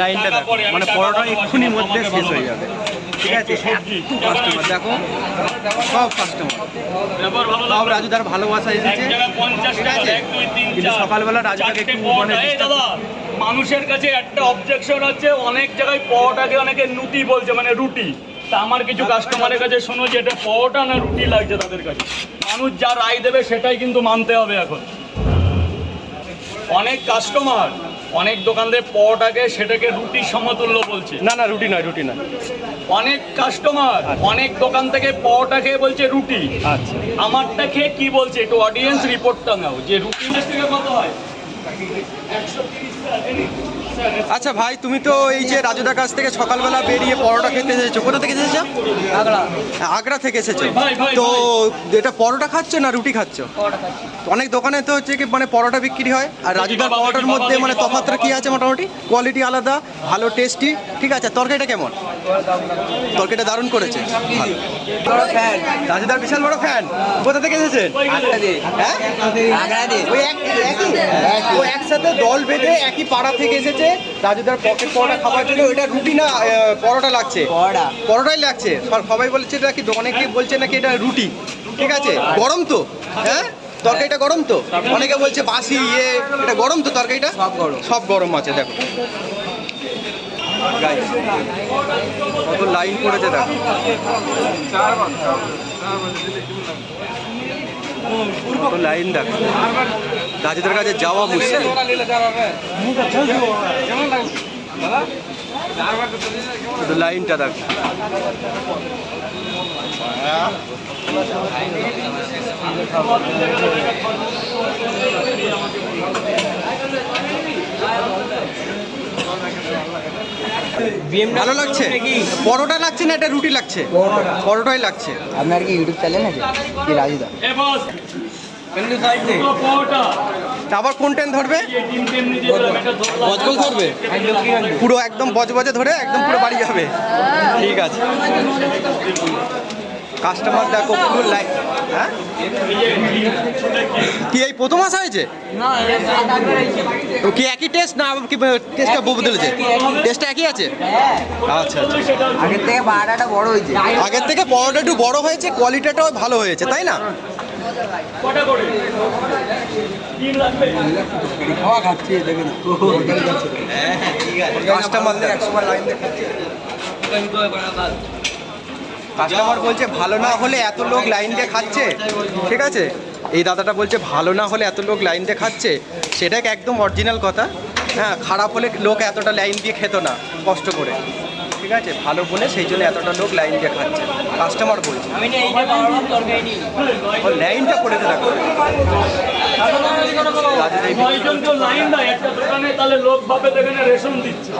লাইনটা দেখো, মানে পরোটা এক্ষুনি মধ্যে শেষ হয়ে যাবে। ঠিক আছে, একটু কাস্টমার দেখো, সব কাস্টমার, সব রাজুদার ভালোবাসা এসেছে। ঠিক আছে, কিন্তু সকালবেলা রাজুদাকে একটু মানে মানুষের কাছে একটা অবজেকশন হচ্ছে, অনেক জায়গায় পরোটাকে অনেকে নুটি বলছে, মানে রুটি। তা আমার কিছু কাস্টমারের কাছে শোনো যে এটা পরোটা না রুটি লাগছে তাদের কাছে। মানুষ যা রায় দেবে সেটাই কিন্তু মানতে হবে। এখন অনেক কাস্টমার অনেক দোকানদার পরোটাকে সেটাকে রুটির সমতুল্য বলছে। না না, রুটি নয়, রুটি নয়। অনেক কাস্টমার অনেক দোকান থেকে পরোটা খেয়ে বলছে রুটি। আচ্ছা, আমারটা খেয়ে কি বলছে একটু অডিয়েন্স রিপোর্টটা নাও, যে রুটি থেকে কত হয়। আচ্ছা ভাই, তুমি তো এই যে রাজুদার কাছ থেকে সকালবেলা বেরিয়ে পরোটা খেতে এসেছো, কোথা থেকে এসেছো? আগ্রা থেকে এসেছো। তো এটা পরোটা খাচ্ছ না রুটি খাচ্ছ? অনেক দোকানে তো হচ্ছে কি মানে পরোটা বিক্রি হয়, আর রাজুদার পরোটার মধ্যে মানে তফাৎটা কি আছে? মোটামুটি কোয়ালিটি আলাদা, ভালো টেস্টি। ঠিক আছে, তরকারিটা কেমন? তরকারিটা দারুণ করেছে, ভালো। রাজুদার বিশাল বড় ফ্যান। কোথা থেকে এসেছেন? ওই একসাথে দল বেঁধে একই পাড়া থেকে এসেছে রাজুদার পকেট পরোটা খাবার জন্য। ওইটা রুটি না পরোটা লাগছে? পরোটাই লাগছে। সবাই বলছে নাকি, অনেকে বলছে নাকি এটা রুটি। ঠিক আছে, গরম তো? হ্যাঁ, তরকারিটা গরম তো? অনেকে বলছে বাসি এটা গরম তো তরকারিটা? সব গরম আছে। দেখো কত লাইন পড়েছে, দেখো কত লাইন। দেখো রাজুদার কাছে যাওয়া মুশকিল। লাইনটা দেখো। ভালো লাগছে? পরোটা লাগছে না এটা রুটি লাগছে? পরোটাই লাগছে। আপনার কি ইউটিউব চ্যানেল আছে কি রাজুদা? আবার কোন ট্রেন ধরবে? বজবজ ধরবে? পুরো একদম বজবজে ধরে একদম পুরো বাড়ি যাবে। ঠিক আছে, কাস্টমার দেখো পুরো লাইন। হ্যাঁ, কি এই প্রথম আসা হয়েছে? কি একই টেস্ট না কি টেস্টটা বদলেছে? টেস্টটা একই আছে? আচ্ছা আচ্ছা, আগের থেকে পাড়াটা বড় হয়েছে। আগের থেকে পরোটা একটু বড় হয়েছে, কোয়ালিটিটাও ভালো হয়েছে, তাই না? খাওয়া খাচ্ছি দেখুন, কাস্টমার বলছে ভালো না হলে এত লোক লাইন দিয়ে খাচ্ছে। ঠিক আছে, এই দাদাটা বলছে ভালো না হলে এত লোক লাইন দিয়ে খাচ্ছে, সেটা একদম অরিজিনাল কথা। হ্যাঁ, খারাপ হলে লোক এতটা লাইন দিয়ে খেত না কষ্ট করে। ঠিক আছে, ভালো বলে সেই জন্য এতটা লোক লাইন দিয়ে খাচ্ছে, কাস্টমার বলছে। লাইনটা পড়েতে থাকবে। লাইন দেয় একটা দোকানে, তাহলে লোক ভাবে দেখেন রেশন দিচ্ছে।